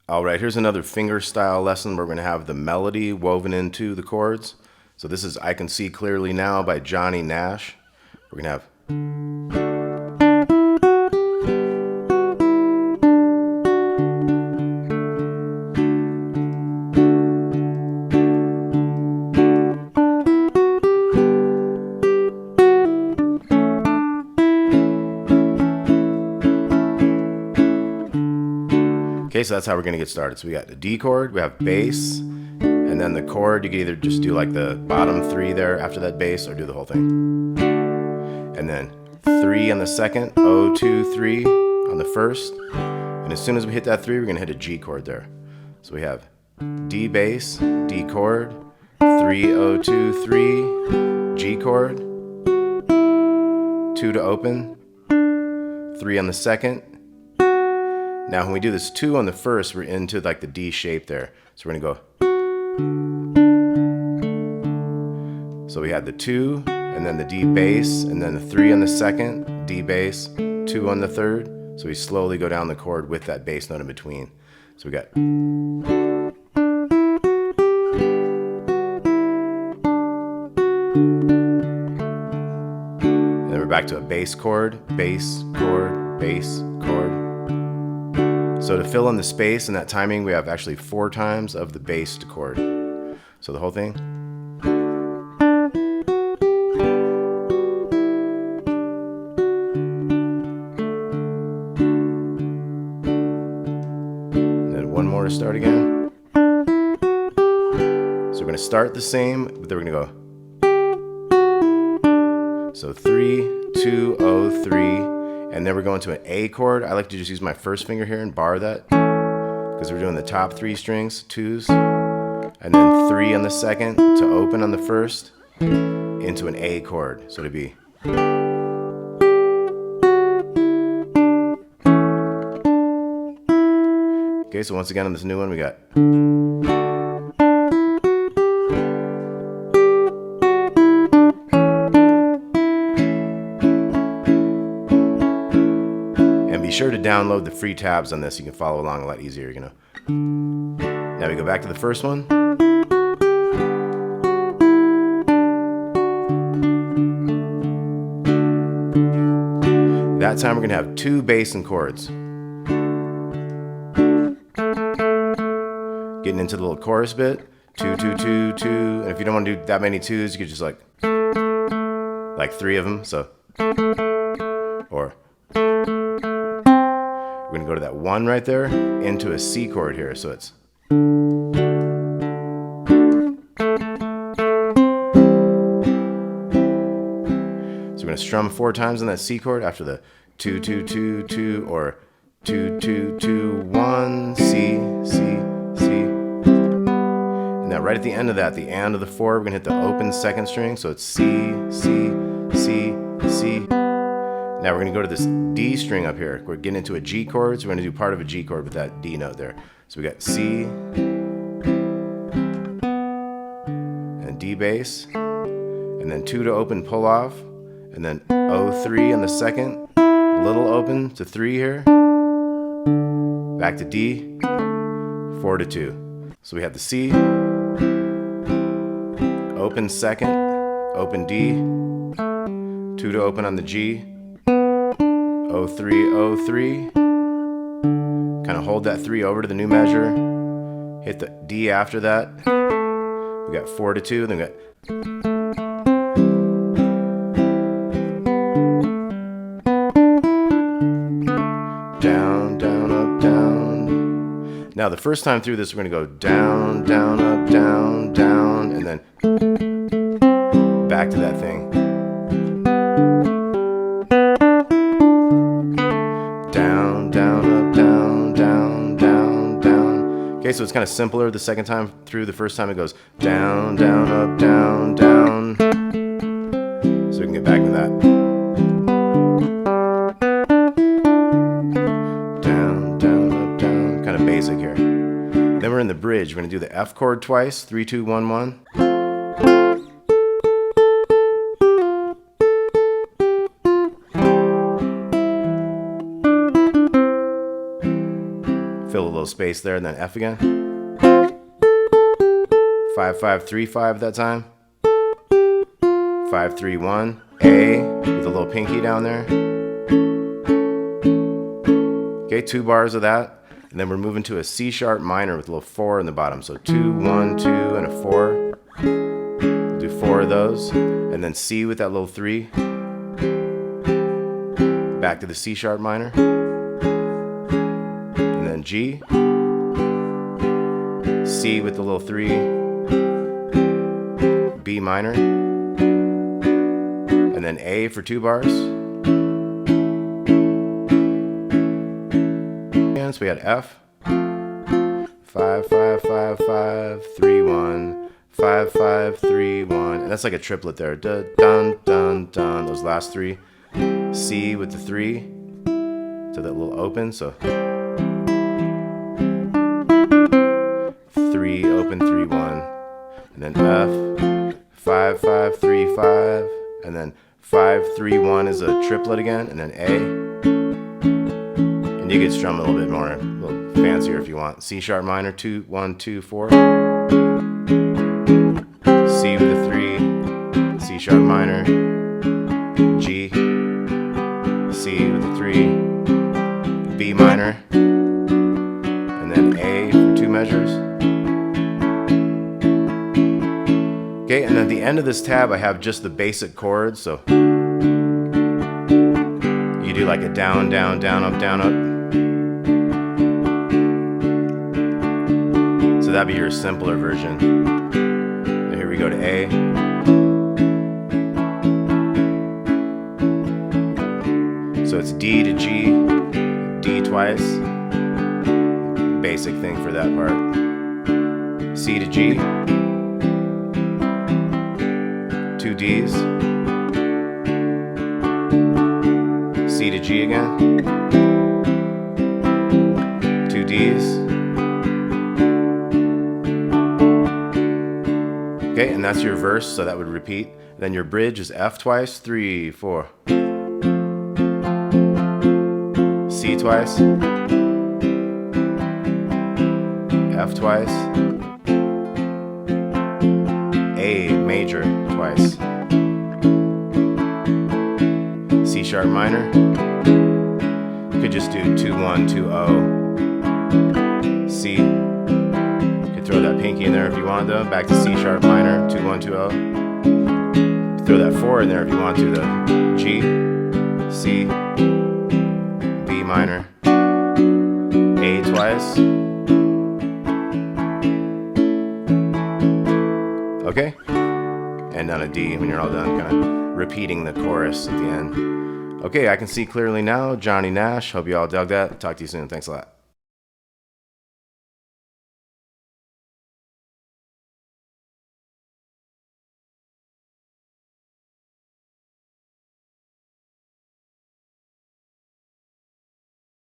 All right, here's another finger style lesson where we're going to have the melody woven into the chords. So this is I Can See Clearly Now by Johnny Nash. We're going to have okay, so that's how we're going to get started. So we got the D chord, we have bass, and then the chord, you can either just do like the bottom three there after that bass or do the whole thing. And then 3 on the second, O, 2, 3 on the first. And as soon as we hit that 3, we're going to hit a G chord there. So we have D bass, D chord, 3, O, 2, 3, G chord, 2 to open, 3 on the second. Now when we do this 2 on the first, we're into like the D shape there. So we're going to go. So we had the 2, and then the D bass, and then the 3 on the second, D bass, 2 on the third. So we slowly go down the chord with that bass note in between. So we got. And then we're back to a bass chord, bass chord, bass chord. So to fill in the space and that timing, we have actually 4 times of the bass chord. So the whole thing. And then one more to start again. So we're going to start the same, but then we're going to go. So 3, 2, 0, 3. And then we're going to an A chord. I like to just use my first finger here and bar that because we're doing the top 3 strings, 2s, and then 3 on the second to open on the first into an A chord. So to be. Okay, so once again on this new one we got. Be sure to download the free tabs on this. You can follow along a lot easier, you know. Now we go back to the first one. That time we're going to have 2 bass and chords. Getting into the little chorus bit. 2, 2, 2, 2. And if you don't want to do that many 2s, you could just like 3 of them. So, or. We're going to go to that 1 right there into a C chord here. So it's. So we're going to strum 4 times on that C chord after the 2, 2, 2, 2, or 2, 2, 2, 1, C, C, C. And now right at the end of that, the and of the 4, we're going to hit the open second string. So it's C, C, C, C. Now we're going to go to this D string up here. We're getting into a G chord, so we're going to do part of a G chord with that D note there. So we got C and D bass, and then 2 to open pull off, and then O3 on the second, little open to 3 here, back to D, 4 to 2. So we have the C, open second, open D, 2 to open on the G, O3, O3, kind of hold that 3 over to the new measure, hit the D after that, we got 4 to 2, then we got down, down, up, down. Now the first time through this we're going to go down, down, up, down, down, and then back to that thing. Okay, so it's kind of simpler the second time through. The first time it goes down, down, up, down, down. So we can get back to that. Down, down, up, down. Kind of basic here. Then we're in the bridge. We're going to do the F chord twice. 3, 2, 1, 1. Fill a little space there, and then F again. 5 5 3 5 that time. 5 3 1. A with a little pinky down there. Okay, 2 bars of that, and then we're moving to a C sharp minor with a little 4 in the bottom. So 2 1 2 and a 4. Do 4 of those, and then C with that little 3. Back to the C sharp minor, and then G, C with the little 3, B minor, and then A for 2 bars. And so we had F, 5 5 5 5 3 1, 5 5 3 1, and that's like a triplet there. Dun dun dun dun. Those last 3. C with the 3, so that little open, so 3 open 3 1, and then F 5 5 3 5, and then 5 3 1 is a triplet again, and then A, and you could strum a little bit more, a little fancier if you want. C sharp minor 2 1 2 4, C with a 3, C sharp minor, G, C with a 3, B minor, and then A for 2 measures. Okay, and at the end of this tab I have just the basic chords, so you do like a down, down, down, up, down, up. So that'd be your simpler version. And here we go to A. So it's D to G, D twice, basic thing for that part. C to G, 2 Ds, C to G again, 2 Ds. Okay, and that's your verse, so that would repeat. Then your bridge is F twice, 3 4. C twice, F twice, A major twice, C sharp minor, you could just do 2 1 2 0, C, you could throw that pinky in there if you want though, back to C sharp minor, 2 1 2 0, throw that 4 in there if you want to, the G, C, B minor, A twice. Okay? And on a D when you're all done, kind of repeating the chorus at the end. Okay, I can see clearly now. Johnny Nash. Hope you all dug that. Talk to you soon. Thanks a lot.